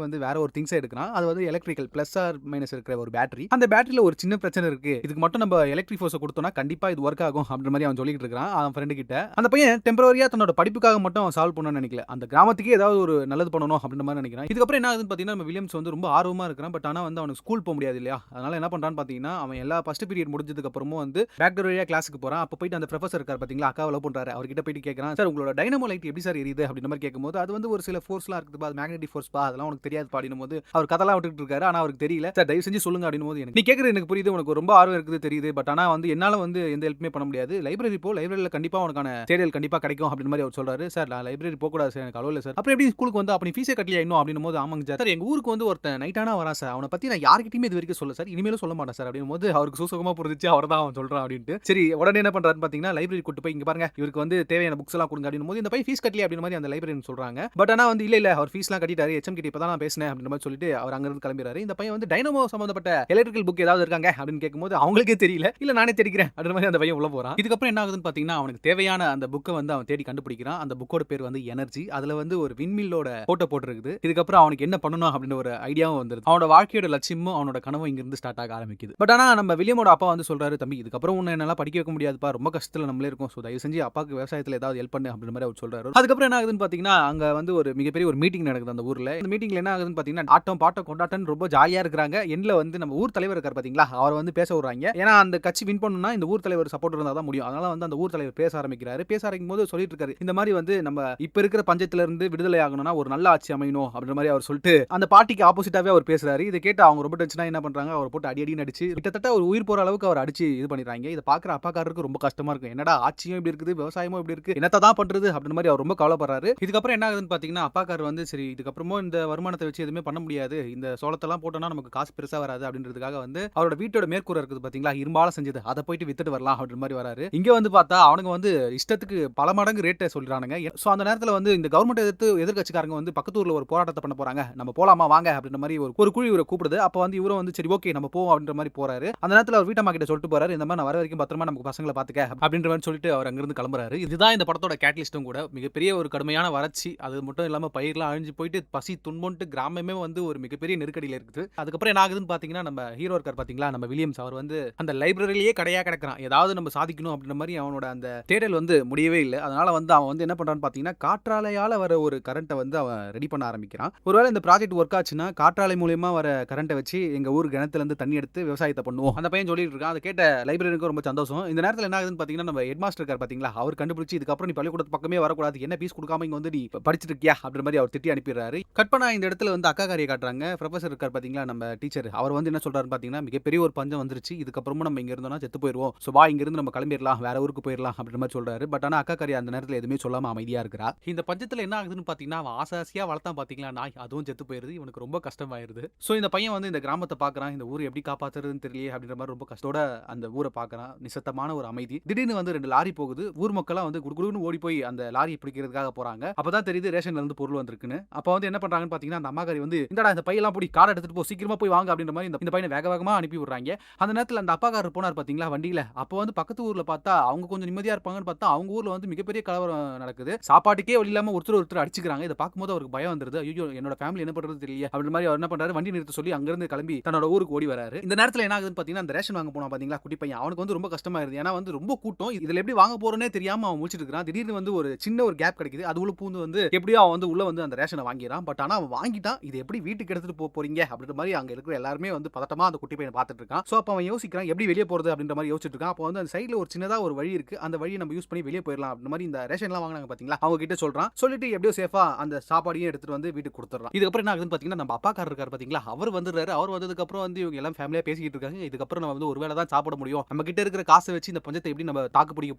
வந்து வேற ஒரு திங்ஸ எடுக்குறான். அது வந்து எலக்ட்ரிக்கல் பிளஸ் ஆர் மைனஸ் இருக்கிற ஒரு பேட்டரி. அந்த பேட்டரியில ஒரு சின்ன பிரச்சனை இருக்கு. இதுக்கு மட்டும் நம்ம எலக்ட்ரிக் ஃபோர்ஸ குடுத்தோம்னா கண்டிப்பா இது வொர்க் ஆகும் அப்படின்ற மாரி அவன் சொல்லிட்டு இருக்கான் அவன் ஃப்ரெண்ட் கிட்ட. அந்த பையன் டெம்பரரியா தன்னோட படிப்புக்காக மட்டும் அவன் சால்வ் பண்ணணும்னு நினைக்கல. அந்த கிராமத்துக்கே ஏதாவது ஒரு நல்லது பண்ணணும் அப்படின்ற மாரி நினைக்கிறான். இதுக்கப்புறம் என்ன ஆகுதுன்னு பார்த்தீங்கன்னா, நம்ம வில்லியம்ஸ் வந்து ரொம்ப ஆர்வமா இருக்கிறான். பட் ஆனா வந்து அவனுக்கு ஸ்கூல் போக முடியாது இல்லையா? அதனால என்ன பண்றான்னு பார்த்தீங்கன்னா, அவன் எல்லா ஃபர்ஸ்ட் பீரியட் முடிஞ்சதுக்கு அப்புறமும் வந்து பேக் டோர் வழியா கிளாஸ்க்கு போறான். அப்ப போயிட்டு அந்த புரொஃபசர் இருக்கார் பார்த்தீங்களா? அக்காவ லவ் பண்றாரு. அவர்கிட்ட போயிட்டு கேட்கறான், "சார் உங்களோட டைனமோ லைட் எப்படி சார் எரியுது?" அப்படின்ற மாரி கேட்கும்போது, "அது வந்து ஒரு சில ஃபோர்ஸ்லாம் இருக்குதுப்பா. அது மேக்னெட்டிக் ஃபோர்ஸ்ப்பா. அதெல்லாம் உனக்கு தெரியாதுப்பா" அப்படின்னும்போது, அவர் கதலாம் விட்டுட்டு இருக்காரு. ஆனா அவருக்கு தெரியல. "சார் தயவு செஞ்சு சொல்லுங்க" அப்படின்னும்போது, "நீ கேட்கறது எனக்கு புரியுது. உனக்கு ரொம்ப ஆர்வம் இருக்குது தெரியுது. பட் ஆனா வந்து என்னால வந்து எந்த ஹெல்ப்புமே பண்ண முடியாது. லைப்ரரி போ. லைப்ரரியில கண்டிப்பா உனக்கான தேடல் கண்டிப்பா கிடைக்கும்" அப்படின்ற மாரி அவர் சொல்றாரு. "சார் நான் லைப்ரரி போக்கூடாது சார். எனக்கு அலோ இல்ல சார்." "அப்புறம் எப்படி ஸ்கூலுக்கு வந்த? அப்ப நீ ஃபீஸே கட்டலையா இன்னும்?" அப்படின்னும்போது, "ஆமாங்க சார். சார் எங்க ஊருக்கு வந்து ஒருத்தன் நைட் ஆனா வரான் சார். அவன பத்தி நான் யார்கிட்டயுமே இதுவரைக்கும் சொல்லல சார். இனிமேலும் சொல்ல மாட்டேன் சார்." அப்படின்னும்போது அவருக்கு சூசகமா புரிஞ்சிச்சு. அவர்தான் அவன் சொல்றான் அப்படின்ட்டு. சரி உடனே என்ன பண்றாருன்னு பார்த்தீங்கன்னா, லைப்ரரி கூட்டிட்டு போய், "இங்க பாருங்க இவருக்கு வந்து தேவையான புக்ஸ் எல்லாம் கொடுங்க" அப்படின்னும்போது, இந்த பையன் ஃபீஸ் கட்டலையே அப்படின்ற மாரி அந்த லைப்ரரியன் சொல்றாங்க. பட் ஆனா வந்து இல்ல அவர் ஃபீஸ்லாம் கட்டிட்டாரு. ஹெச்எம் கிட்ட இப்பதான் நான் பேசினேன் அப்படின்ற மாரி சொல்லிட்டு அவர் அங்க இருந்து கிளம்பிறாரு. இந்த பையன் வந்து டைனமோ சம்பந்தப்பட்ட எலக்ட்ரிக்கல் புக் ஏதாவது இருக்காங்க அப்படின்னு கேட்கும்போது அவங்களுக்கே தெரியல. இல்ல நானே தேடிக்கிறேன் அப்படின்ற மாரி அந்த பையன் உள்ள போறான். இதுக்கப்புறம் என்ன ஆகுதுன்னு பார்த்தீங்கன்னா, அவனுக்கு தேவையான அந்த புக்கை வந்து அவன் தேடி கண்டுபிடிக்கிறான். அந்த புக்கோட பேர் வந்து எனர்ஜி. அதுல வந்து ஒரு விண்மில்லோட போட்டோ போட்டுருக்குது. இதுக்கப்புறம் அவனுக்கு என்ன பண்ணணும் அப்படின்ற ஒரு ஐடியாவும் வந்துருது. அவனோட வாழ்க்கையோட லட்சியமும் அவனோட கனவும் இங்க இருந்து ஸ்டார்ட் ஆக ஆரம்பிக்குது. பட் ஆனா நம்ம வில்லியமோட அப்பா வந்து சொல்றாரு, "தம்பி இதுக்கப்புறம் உன்னை என்னால படிக்க வைக்க முடியாதுப்பா. ரொம்ப கஷ்டத்துல நம்மளே இருக்கோம். சோ தயவு செஞ்சு அப்பாக்கு விவசாயத்துல ஏதாவது ஹெல்ப் பண்ணு" அப்படின்ற மாதிரி அவர் சொல்றாரு. அதுக்கப்புறம் என்ன ஆகுதுன்னு பார்த்தீங்கன்னா, அங்க வந்து ஒரு மிகப்பெரிய ஒரு மீட்டிங் நடக்குது அந்த ஊர்ல. இந்த மீட்டிங்ல என்ன ஆகுதுன்னு பார்த்தீங்கன்னா, ஆட்டம் பாட்டம் கொண்டாட்டம் ரொம்ப ஜாலியா இருக்காங்க. எண்ட்ல வந்து நம்ம ஊர் தலைவர் இருக்கார் பார்த்தீங்களா, அவரை வந்து பேச விடுறாங்க. ஏன்னா அந்த கட்சி வின் பண்ணனும்னா இந்த ஊர் தலைவர் சப்போர்ட் இருந்தா தான் முடியும். அதனால வந்து அந்த ஊர் தலைவர் பேச ஆரம்பிக்கிறாரு. பேச ஆரம்பிக்கும்போது சொல்லிட்டு இருக்காரு, இந்த மாதிரி வந்து நம்ம இப்ப இருக்கிற பஞ்சத்துல இருந்து விடுதலை ஆகணும்னா ஒரு நல்ல ஆட்சி அமையணும் அப்படின்ற மாதிரி அவர் சொல்லிட்டு அந்த பார்ட்டிக்கு ஆப்போசிட்டாவே அவர் பேசுறாரு. இதை கேட்டு அவங்க ரொம்ப டென்ஷனா என்ன பண்றாங்க, அவர் போட்டு அடி அடின்னு அடிச்சு கிட்டத்தட்ட ஒரு உயிர் போற அளவுக்கு அவர் அடிச்சு இது பண்ணிடுறாங்க. இதை பாக்குற அப்பாக்காரருக்கு ரொம்ப கஷ்டமா இருக்கு. என்னடா ஆட்சியும் இப்படி இருக்குது, விவசாயமும் இப்படி இருக்கு, என்னத்த தான் பண்றது அப்படின்ற மாதிரி அவர் ரொம்ப கவலைப்படுறாரு. இதுக்கப்புறம் என்ன ஆகுதுன்னு பாத்தீங்கன்னா, அப்பாக்கார் வந்து சரி இதுக்கப்புறமும் இந்த வருமானத்தை வச்சு எதுவுமே பண்ண முடியாது, இந்த சோளத்தெல்லாம் போட்டோம்னா நமக்கு காசு பெருசா வராது அப்படின்றதுக்காக வந்து அவரோட வீட்டோட மேற்கூரை இருக்குது பாத்தீங்களா, இரும்பால செஞ்சது, அதை போயிட்டு வித்துட்டு வரலாம் அப்படின்ற மாதிரி வராரு. இங்க வந்து பார்த்தா அவனுங்க வந்து இஷ்டத்துக்கு பல மடங்கு ரேட்டை சொல்றானுங்க. சோ அந்த நேரத்துல வந்து இந்த கவர்மெண்ட் எதிர்க்கட்சிக்காரங்க வந்து பக்கத்து ஊர்ல ஒரு போராட்டத்தை பண்ண போறாங்க, நம்ம போலாமா வாங்க அப்படின்ற மாதிரி ஒரு குழு இவரை கூப்பிடுது. அப்ப வந்து இவரும் வந்து சரி ஓகே நம்ம போவோம் அப்படின்ற மாதிரி போறாரு. அந்த நேரத்துல அவர் வீட்டம்மா கிட்ட சொல்லிட்டு போறாரு, இந்த மாதிரி நான் வர வரைக்கும் பத்திரமா நமக்கு பசங்களை பாத்துக்க அப்படின்ற மாதிரி சொல்லிட்டு அவர் அங்கிருந்து கிளம்புறாரு. இதுதான் இந்த படத்தோட கேட்டலிஸ்டும் கூட. மிகப்பெரிய ஒரு கடுமையான வறட்சி, அது மட்டும் இல்லாம பயிர்லாம் அழிஞ்சு போயிட்டு பசி துன்பம்ட்டு கிராமமே வந்து ஒரு மிகப்பெரிய நெருக்கடியில இருக்குது. அதுக்கப்புறம் என்ன ஆகுதுன்னு பாத்தீங்கன்னா, நம்ம ஹீரோ இருக்கார் பாத்தீங்களா, நம்ம வில்லியம்ஸ், அவர் வந்து அந்த லைப்ரரியிலேயே கடையா கிடக்குறான். ஏதாவது நம்ம சாதிக்கணும் அப்படின்ற மாதிரி அவனோட அந்த தேடல் வந்து முடியவே இல்லை. அதனால வந்து அவன் வந்து என்ன பண்றான்னு பாத்தீங்கன்னா, காற்றாலையால வர ஒரு கரண்ட்டை வந்து அவன் ரெடி பண்ண ஆரம்பிக்கிறான். ஒருவேளை இந்த ப்ராஜெக்ட் ஒர்க் ஆச்சுன்னா காற்றாலை மூலமா வர கரண்ட்டை வச்சு எங்க ஊர் கிணத்துல இருந்து தண்ணி எடுத்து விவசாயத்தை பண்ணுவோம் அந்த பையன் சொல்லிட்டு இருக்கான். அதை கேட்ட லைப்ரரிக்கு ரொம்ப சந்தோஷம். இந்த நேரத்தில் என்ன ஆகுதுன்னு பாத்தீங்கன்னா, நம்ம ஹெட் மாஸ்டர் இருக்கார் பாத்தீங்களா, அவர் கண்டுபிடிச்சு இதுக்கப்புறம் நீ பள்ளிக்கூடத்து பக்கமே வரக்கூடாது, என்ன பீஸ் கொடுக்காம இங்க வந்து நீ படிச்சிட்டு இருக்கியா அப்படின்ற மாதிரி அவர் திட்டி அனுப்பிடுறாரு. கட் பண்ணா இந்த இடத்துல வந்து அக்கா காரியை காட்டுறாங்க. ப்ரொஃபசர் இருக்கார் பாத்தீங்களா, நம்ம டீச்சர், அவர் வந்து என்ன சொல்றாரு பாத்தீங்கன்னா, மிகப்பெரிய ஒரு பஞ்சம் வந்துருச்சு, இதுக்கப்புறமும் நம்ம இங்க இருந்தோம்னா செத்து போயிருவோம், சோ வா இங்க இருந்து நம்ம கிளம்பிடலாம், வேற ஊருக்கு போயிடலாம் அப்படின்ற மாதிரி சொல்றாரு. பட் ஆனா அக்கா காரி அந்த நேரத்தில் எதுவுமே சொல்லாம அமைதியா இருக்கிறா. இந்த பஞ்சத்துல என்ன ஆகுதுன்னு பாத்தீங்கன்னா, அவன் ஆசாசியா வளர்த்தான் பாத்தீங்களா நாய், அதுவும் செத்து போயிருது. இவனுக்கு ரொம்ப கஷ்டமாயிருது. சோ இந்த பையன் வந்து இந்த கிராமத்தை பாக்குறான், இந்த ஊர் எப்படி காப்பாத்துறதுன்னு தெரியல அப்படின்ற மாதிரி ரொம்ப கஷ்டத்தோட அந்த ஊரை பாக்குறான். நிசத்தமான ஒரு அமைதி. திடீர்னு வந்து 2 லாரி போகுது. ஊர் மக்கள்லாம் வந்து குடுகுடுன்னு ஓடி போய் அந்த லாரியை பிடிக்கிறதுக்காக போறாங்க. அப்பதான் தெரியுது ரேஷன்ல இருந்து பொருள் வந்திருக்குன்னு. அப்ப வந்து என்ன பண்றாங்கன்னு பாத்தீங்கன்னா, அந்த அம்மாக்காரி வந்து இந்தடா இந்த பையெல்லாம் போடி கார்டு எடுத்துட்டு போ, சீக்கிரமா போய் வாங்க அப்படின்ற மாதிரி இந்த பையனை வேக வேகமா அனுப்பி விடுறாங்க. அந்த நேரத்துல அந்த அப்பாக்காரர் போனார் பாத்தீங்களா வண்டியில, அப்ப வந்து பக்கத்து ஊர்ல பார்த்தா அவங்க கொஞ்சம் நிம்மதியா இருப்பாங்கன்னு பார்த்தா அவங்க ஊர்ல வந்து மிகப்பெரிய கலவரம் நடக்குது. சாப்பாட்டுக்கே வழி இல்லாம ஒருத்தர் அடிச்சுக்கிறாங்க. இதை பார்க்கும்போது அவருக்கு பயம் வந்துருது. ஐயோ என்னோட ஃபேமிலி என்ன பண்றது தெரியல அப்படின்ற மாதிரி அவர் என்ன பண்றாரு, வண்டி நிறுத்த சொல்லி அங்கிருந்து கிளம்பி தன்னோட ஊருக்கு ஓடி வராரு. இந்த நேரத்துல என்ன ஆகுதுன்னு பாத்தீங்கன்னா, அந்த ரேஷன் வாங்க போனா பாத்தீங்களா குட்டி பையன், அவனுக்கு வந்து ரொம்ப கஷ்டமா இருக்கு. ஏன்னா வந்து ரொம்ப கூட்டம், இதுல எப்படி வாங்க போறேனே தெரியாம அவன் முழிச்சிட்டு இருக்கான். திடீர்னு வந்து ஒரு சின்ன ஒரு கேப் கிடைக்குது, அது உள்ள பூந்து வந்து எப்படியோ அவன் வந்து உள்ள வந்து அந்த ரேஷனை வாங்கிறான். பட் ஆனா அவன் வாங்கிட்டான், இது எப்படி வீட்டுக்கு எடுத்துட்டு போறீங்க அப்படின்ற மாதிரி அங்க இருக்கிற எல்லாருமே வந்து பதட்டமா அந்த குட்டி பையனை பார்த்துட்டு இருக்கான். சோ அப்ப அவன் யோசிக்கிறான் எப்படி வெளியே போறது அப்படின்ற மாதிரி யோசிச்சுட்டு இருக்கான். அப்போ வந்து அந்த சைடுல ஒரு சின்னதா ஒரு வழி இருக்கு, அந்த வழியை நம்ம யூஸ் பண்ணி வெளியே போயிடலாம் அப்படின்ற மாதிரி இந்த ரேஷன் எல்லாம் வாங்கினாங்க பாத்தீங்களா அவங்க கிட்ட சொல்றான். சொல்லிட்டு எப்படியோ சேஃபா அந்த சாப்பாடையும் எடுத்துட்டு வந்து வீட்டுக்கு கொடுத்துறான். இதுக்கப்புறம் என்ன ஆகுதுன்னு பாத்தீங்கன்னா, நம்ம அப்பாக்காரர் இருக்கார் பாத்தீங்களா, அவர் வந்துடுறாரு. அவர் வந்ததுக்கு அப்புறம் வந்து இவங்க எல்லாம் ஃபேமிலியா பேசிக்கிட்டு இருக்காங்க. இதுக்கப்புறம் நம்ம வந்து ஒருவேளை தான் சாப்பிட முடியும், நம்ம கிட்ட இருக்கிற காசை வச்சு இந்த பஞ்சத்தை எப்படி நம்ம தாக்கு பிடிக்க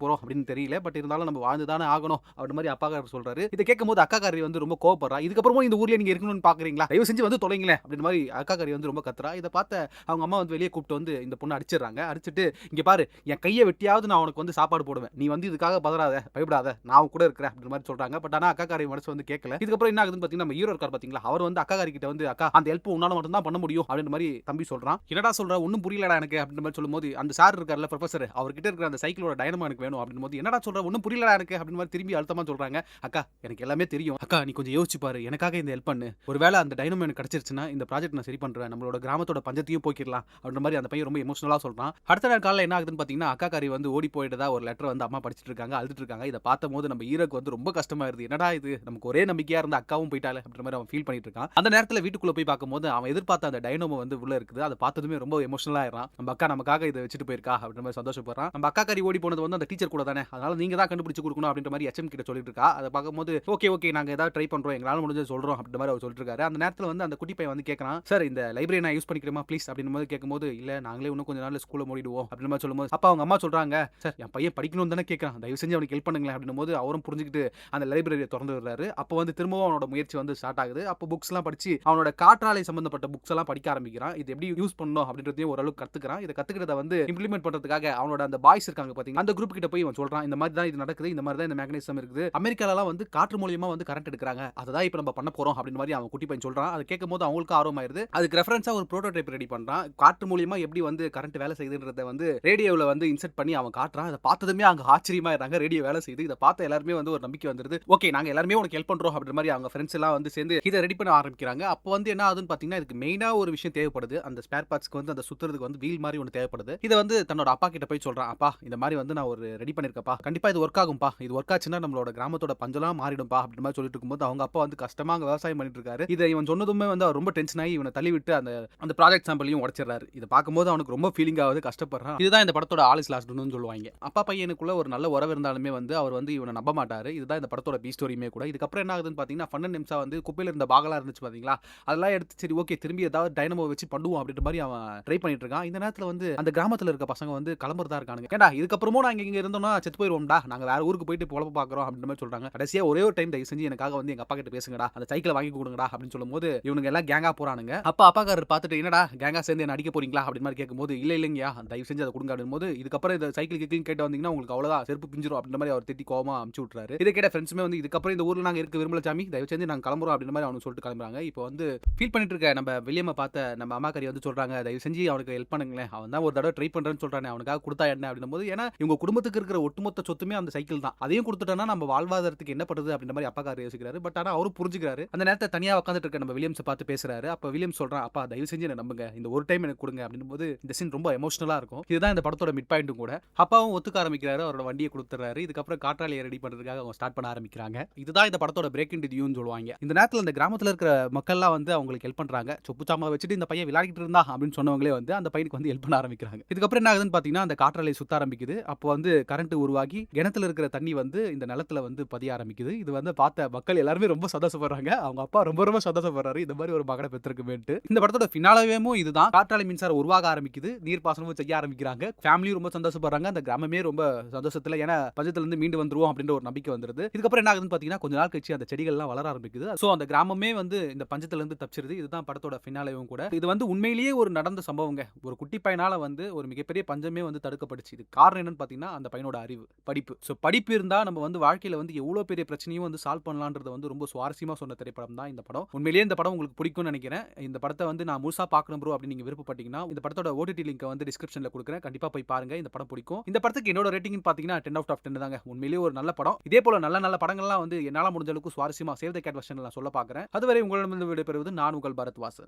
போறோம் அப்படின்னு தெரியல, பட் இருந்தாலும் நம்ம வாழ்ந்துதானே ஆகணும் அப்படி மாதிரி அப்பாக்காரர் சொல்றாரு. இதை கேட்கும்போது அக்காக்காரி வந்து ரொம்ப கோவப்படுறா. இதுக்கப்புறமும் இந்த ஊர்ல நீங்க இருக்கணும்னு பாக்குறீங்களா, தயவு செஞ்சு வந்து தொலைங்களேன் அப்படின்ற மாதிரி அக்காக்காரி வந்து ரொம்ப கத்துறா. இதை பார்த்த அவங்க அம்மா வந்து வெளியே கூப்பிட்டு வந்து இந்த பொண்ணை அடிச்சிடறாங்க. அடிச்சுட்டு இங்க பாரு, என் கையை வெட்டியாவது நான் உனக்கு வந்து சாப்பாடு போடுவேன், நீ வந்து இதுக்காக பதறாத, பயப்படாத, நான் கூட இருக்கிறேன் அப்படின்ற மாதிரி சொல்றாங்க. பட் ஆனா அக்காக்காரி மனசு வந்து கேட்கல. இதுக்கப்புறம் என்ன ஆகுதுன்னு பாத்தீங்கன்னா, நம்ம ஹீரோ இருக்கார் பாத்தீங்களா, அவர் வந்து அக்காக்காரி கிட்ட வந்து அக்கா அந்த ஹெல்ப் உன்னால மட்டும் தான் பண்ண முடியும் அப்படின்ற மாதிரி தம்பி சொல்றான். என்னடா சொல்ற, ஒன்னும் புரியலடா எனக்கு அப்படின்ற மாதிரி சொல்லும்போது அந்த சார் இருக்கார்ல ப்ரொஃபசர், அவர்கிட்ட இருக்கிற அந்த சைக்கிளோட டைனமோ எனக்கு வேணும் அப்படின்ற போது என்னடா சொல்ற, ஒன்னும் புரியலடா எனக்கு அப்படின்ற மாதிரி திரும்பி அழுத்தமா சொல்றாங்க. அக்கா எனக்கு எல்லாமே தெரியும், தெரியும். அக்கா நீ கொஞ்சம் யோசிச்சு பாரு, எனக்காக இந்த ஹெல்ப் பண்ணு, ஒருவேளை அந்த டைனமோ எனக்கு கிடைச்சிருச்சுன்னா இந்த ப்ராஜெக்ட் நான் சரி பண்றேன், நம்மளோட கிராமத்தோட பஞ்சத்தையும் போக்கிடலாம் அப்படின்ற மாதிரி அந்த பையன் ரொம்ப எமோஷனலா சொல்றான். அடுத்த நாள் காலையில என்ன ஆகுதுன்னு பாத்தீங்கன்னா அக்காக்காரி வந்து ஓடி போயிட்டதா ஒரு லெட்டர் வந்து அம்மா படிச்சிட்டு இருக்காங்க, அழுதுட்டு இருக்காங்க. இதை பார்த்த போது நம்ம ஹீரோக்கு வந்து ரொம்ப கஷ்டமா இருது. என்னடா இது, நமக்கு ஒரே நம்பிக்கையா இருந்த அக்காவும் போயிட்டாலே அப்படின்ற மாதிரி அவன் ஃபீல் பண்ணிட்டு இருக்கான். அந்த நேரத்துல வீட்டுக்குள்ள போய் பார்க்கும்போது அவன் எதிர்பார்த்த அந்த டைனமோ வந்து உள்ள இருக்குது. அதை பார்த்ததுமே ரொம்ப எமோஷனலா ஆயிடுறான். நம்ம அக்கா நமக்காக இதை வச்சுட்டு போயிருக்கா அப்படின்ற மாதிரி சந்தோஷப்படுறான். நம்ம அக்காக்காரி ஓடி போனது வந்து அந்த டீச்சர் கூட தானே, அதனால நீங்க தான் கண்டுபிடிச்சு கொடுக்கணும் அப்படின்ற மாதிரி HM கிட்ட சொல்லிட்டு இருக்கா. அதை பார்க்கும்போது ஓகே நாங்க ஏதாவது ட்ரை பண்றோம், எங்களால முடிஞ்சது சொல்றோம் அப்படின்ற மாதிரி அவர் சொல்லிட்டு இருக்காரு. அந்த நேரத்துல வந்து அந்த குட்டி பையன் வந்து கேட்கறான், சார் இந்த லைப்ரரி நான் யூஸ் பண்ணிக்கிறேமா ப்ளீஸ் அப்படின்ற மாதிரி கேட்கும்போது, இல்ல நாங்களே இன்னும் கொஞ்ச நாள் ஸ்கூல்ல மூடிடுவோம் அப்படின்ற மாதிரி சொல்லும்போது, அப்ப அவங்க அம்மா சொல்றாங்க, சார் என் பையன் படிக்கணும்னு தானே கேட்கறான், தயவு செஞ்சு அவனுக்கு ஹெல்ப் பண்ணுங்களேன் அப்படின்னும் போது அவரும் புரிஞ்சுக்கிட்டு அந்த லைப்ரரியை திறந்து விடுறாரு. அப்போ வந்து திரும்பவும் அவனோட முயற்சி வந்து ஸ்டார்ட் ஆகுது. அப்போ புக்ஸ் எல்லாம் படிச்சு அவனோட காற்றாலை சம்பந்தப்பட்ட புக்ஸ் எல்லாம் படிக்க ஆரம்பிக்கிறான். இது எப்படி யூஸ் பண்ணணும் அப்படின்றதையும் ஓரளவுக்கு கத்துக்கிறான். இதை கத்துக்கிறத வந்து இம்ப்ளிமெண்ட் பண்றதுக்காக அவனோட அந்த பாய்ஸ் இருக்காங்க பாத்தீங்க, அந்த குரூப் கிட்ட போய் அவன் சொல்றான், இந்த மாதிரி தான் இது நடக்குது, இந்த மாதிரி தான் இந்த மெக்கானிசம் இருக்குது, அமெரிக்காலலாம் வந்து காற்று மூலியமா வந்து கரண்ட் எடுக்கிறாங்க, அதை இப்போ நம்ம பண்ண போறோம் அப்படின்னு மாதிரி அவன் குட்டி பையன் சொல்றான். அதை கேட்கும்போது அவங்களுக்கு ஆர்வமாயிருது. அதுக்கு ரெஃபரன்ஸா ஒரு ப்ரோட்டோடைப் ரெடி பண்றான். காற்று மூலியமா எப்படி வந்து கரண்ட் வேலை செய்யுதுன்றதை வந்து ரேடியோவில் வந்து இன்செர்ட் பண்ணி அவன் காட்டுறான். அதை பார்த்ததுமே அங்க ஆச்சரியமா இருந்தாங்க, ரேடியோ வேலை செய்யுது. இதை பார்த்த எல்லாருமே வந்து ஒரு நம்பிக்கை வந்துருது. ஓகே நாங்க எல்லாருமே உனக்கு ஹெல்ப் பண்றோம் அப்படின்ற மாதிரி அவங்க ஃப்ரெண்ட்ஸ் எல்லாம் வந்து சேர்ந்து இதை ரெடி பண்ண ஆரம்பிக்கிறாங்க. அப்போ வந்து என்ன ஆகுதுன்னு பாத்தீங்கன்னா, இதுக்கு மெயினா ஒரு விஷயம் தேவைப்படுது. அந்த ஸ்பேர் பார்ட்ஸ்க்கு வந்து அந்த சுத்துறதுக்கு வந்து வீல் மாதிரி ஒன்று தேவைப்படுது. இதை வந்து தன்னோட அப்பா கிட்ட போய் சொல்றான், அப்பா இந்த மாதிரி வந்து நான் ஒரு ரெடி பண்ணிருக்கப்பா, கண்டிப்பா இது ஒர்க் ஆகும்பா, இது ஒர்க் ஆச்சுன்னா நம்மளோட கிராமத்தோட பஞ்சலாம் மாறிடும்பா அப்படின்ற மாதிரி சொல்லிட்டு இருக்கும்போது அவங்க அப்பா வந்து கஷ்டமா அங்க விவசாயம் பண்ணிட்டு இருக்காரு. இதை இவன் சொன்னதுமே வந்து அவர் ரொம்ப டென்ஷன் ஆகி இவனை தள்ளி விட்டு அந்த ப்ராஜெக்ட் சாம்பிளையும் உடைச்சிடறாரு. இதை பார்க்கும்போது அவனுக்கு ரொம்ப ஃபீலிங் ஆகுது, கஷ்டப்படுறான். இதுதான் இந்த படத்தோட ஆல் இஸ் லாஸ்ட்னு சொல்லுவாங்க. அப்பா பையனுக்குள்ள ஒரு நல்ல உறவு இருந்தாலுமே வந்து அவர் வந்து இவனை நம்ப மாட்டாரு. இதுதான் இந்த படத்தோட பி ஸ்டோரியுமே கூட. இதுக்கப்புறம் என்ன ஆகுதுன்னு பாத்தீங்கன்னா, ஃபன் அண்ட் நிம்சா வந்து குப்பையில இருந்த பாகலா இருந்துச்சு பாத்தீங்களா, அதெல்லாம் எடுத்து சரி ஓகே திரும்பி ஏதாவது டைனமோ வச்சு பண்ணுவோம் அப்படின்ற மாதிரி அவன் ட்ரை பண்ணிட்டு இருக்கான். இந்த நேரத்துல வந்து அந்த கிராமத்துல இருக்க பசங்க வந்து கிளம்புறதா இருக்கானுங்க. ஏண்டா இதுக்கப்புறமும் நாங்க இங்க இருந்தோம்னா செத்து போயிருவோம்டா, நாங்க வேற ஊருக்கு போயிட்டு பொழப்பு பாக்குறோம் அப்படின்ற மாதிரி சொல்றாங்க. கடைசியா ஒரே ஒரு டைம் தயவு செஞ்சு எனக்காக வந்து எங்க அப்பா கிட்ட பேசுங்கடா, அந்த சைக்கிளை வாங்கி கொடுங்கடா அப்படின்னு சொல்லும்போது இவனுங்க எல்லாம் கேங்கா போறானுங்க. அப்பா அப்பாக்காரர் பார்த்துட்டு என்னடா கேங்கா சேர்ந்து என்ன அடிக்க போறீங்களா அப்படின்னு மாதிரி கேட்கும்போது, இல்லைங்கயா தயவு செஞ்சு அதை கொடுங்க அப்படின் போது, இதுக்கப்புறம் இந்த சைக்கிள் கிக்கிங் கேட்டு வந்தீங்கன்னா உங்களுக்கு அவ்வளவுதான் செருப்பு பிஞ்சிரும் அப்படின்ற மாதிரி அவர் திட்டி கோவமா அமுச்சு விட்டுறாரு. இதை கேட்ட ஃப்ரெண்ட்ஸுமே வந்து இதுக்கப்புறம் இந்த ஊர்ல நாங்க இருக்க விரும்பல சாமி, தயவு செஞ்சு நாங்க கிளம்புறோம் அப்படின்ற மாதிரி அவனுக்கு சொல்லிட்டு கிளம்புறாங்க. இப்போ வந்து ஃபீல் பண்ணிட்டு இருக்க நம்ம வில்லியமை பார்த்த நம்ம அம்மாக்காரி வந்து சொல்றாங்க, தயவு செஞ்சு அவனுக்கு ஹெல்ப் பண்ணுங்களேன், அவன் தான் ஒரு தடவை ட்ரை பண்றேன்னு சொல்றானே, அவனுக்காக கொடுத்தா என்ன அப்படின்னும் போது, ஏன்னா இவங்க குடும்பத்துக்கு இருக்கிற ஒட்டுமொத்த சொத்துமே அந்த சைக்கிள் தான், அதையும் கொடுத்துட்டோம்னா நம்ம வாழ்வாதாரத்துக்கு என்ன பண்றது அப்படின்ற மாதிரி அப்பாக்காரர் யோசிக்கிறாரு. பட் ஆனா அவரும் புரிஞ்சுக்கிறாரு. அந்த நேரத்தை தனியா உட்காந்துட்டு இருக்க நம்ம வில்லியம்ஸை பார்த்து பேசுறாரு. அப்ப வில்லியம் சொல்றான், அப்பா தயவு செஞ்சு என்ன நம்புங்க, இந்த ஒரு டைம் எனக்கு கொடுங்க அப்படின்னும் போது இந்த சீன் ரொம்ப எமோஷனலா இருக்கும். இதுதான் இந்த படத்தோட மிட் பாயிண்ட்டும் கூட. அப்பாவும் ஒத்துக்க ஆரம்பிக்கிறாரு, அவரோட வண்டியை கொடுத்துறாரு. இதுக்கப்புறம் காற்றாலையை ரெடி பண்றதுக்காக அவங்க ஸ்டார்ட் பண்ண ஆரம்பிக்கிறாங்க. இதுதான் இந்த படத்தோட பிரேக் இன்டு தி சொல்லுவாங்க. இந்த நேரத்துல இந்த கிராமத்துல இருக்கிற மக்கள்லாம் வந்து அவங்களுக்கு ஹெல்ப் பண்றாங்க. சொப்பு சாமா வச்சுட்டு இந்த பையன் விளையாடிட்டு இருந்தா அப்படின்னு சொன்னவங்களே வந்து அந்த பையனுக்கு வந்து ஹெல்ப் பண்ண ஆரம்பிக்கிறாங்க. இதுக்கப்புறம் என்ன ஆகுதுன்னு பாத்தீங்கன்னா, அந்த காற்றாலை சுத்த ஆரம்பிக்குது. அப்போ வந்து கரண்ட் உருவாகி கிணத்துல இருக்கிற தண்ணி வந்து இந்த நிலத்துல வந்து பதிய ஆரம்பிக்குது. இது வந்து பார்த்த மக்கள் எல்லாருமே ரொம்ப சந்தோஷப்படுறாங்க. அவங்க அப்பா ரொம்ப ரொம்ப சந்தோஷப்படுறாரு, இந்த மாதிரி ஒரு மகனை பெற்றிருக்குமேட்டு. இந்த படத்தோட ஃபினாலேவும் இதுதான், காற்றாலை மின்சாரம் உருவாக ஆரம்பிக்குது, நீர்ப்பாசனமும் செய்ய ஆரம்பிக்கிறாங்க, ஃபேமிலியும் ரொம்ப சந்தோஷப்படுறாங்க, அந்த கிராமமே ரொம்ப சந்தோஷத்துல, ஏன்னா பஞ்சத்துல இருந்து மீண்டு வந்துருவோம் அப்படின்ற ஒரு நம்பிக்கை வந்துருது. இதுக்கப்புறம் என்ன ஆகுதுன்னு பாத்தீங்கன்னா, கொஞ்ச நாள் கழிச்சு அந்த செடிகள் எல்லாம் வளர ஆரம்பிக்குது. சோ அந்த கிராமமே வந்து இந்த பஞ்சத்துல இருந்து தப்பிச்சிருது. இதுதான் படத்தோட ஃபினாலேவும் கூட. இது வந்து உண்மையிலேயே ஒரு நடந்த சம்பவங்க. ஒரு குட்டி பையனால வந்து ஒரு மிகப்பெரிய பஞ்சமே வந்து தடுக்கப்படுச்சு. இது காரணம் என்னன்னு பாத்தீங்கன்னா, அந்த பையனோட அறிவு, படிப்பு. சோ படிப்பு இருந்தா நம்ம வந்து வாழ்க்கையில வந்து எவ்வளவு பெரிய பிரச்சனையும் வந்து சால்வ் பண்ணலாம்ன்றது வந்து ரொம்ப சுவாரஸ்யமா சொன்ன திரைப்படம் தான் இந்த படம். உண்மையிலேயே இந்த படம் உங்களுக்கு பிடிக்கும்னு நினைக்கிறேன். இந்த படத்தை வந்து நான் முழுசா பார்க்கணும் ப்ரோ அப்படின்னு நீங்க விருப்பப்பட்டீங்கன்னா, இந்த படத்தோட OTT லிங்க் வந்து டிஸ்கிரிப்ஷன்ல கொடுக்குறேன், கண்டிப்பா போய் பாருங்க. இந்த படம் பிடிக்கும். இந்த படத்துக்கு என்னோட ரேட்டிங் பாத்தீங்கன்னா 10 out of 10 தாங்க. உண்மையிலேயே ஒரு நல்ல படம். இதே போல நல்ல நல்ல படங்கள்லாம் வந்து என்னால முடிஞ்ச அளவுக்கு சுவாரஸ்யமா சேவ் த கேட் வெர்ஷன்ல நான் சொல்ல பாக்குறேன். அதுவரை உங்களிடமிருந்து விடைபெறுவது நான் உங்கள் பரத் வாசன்.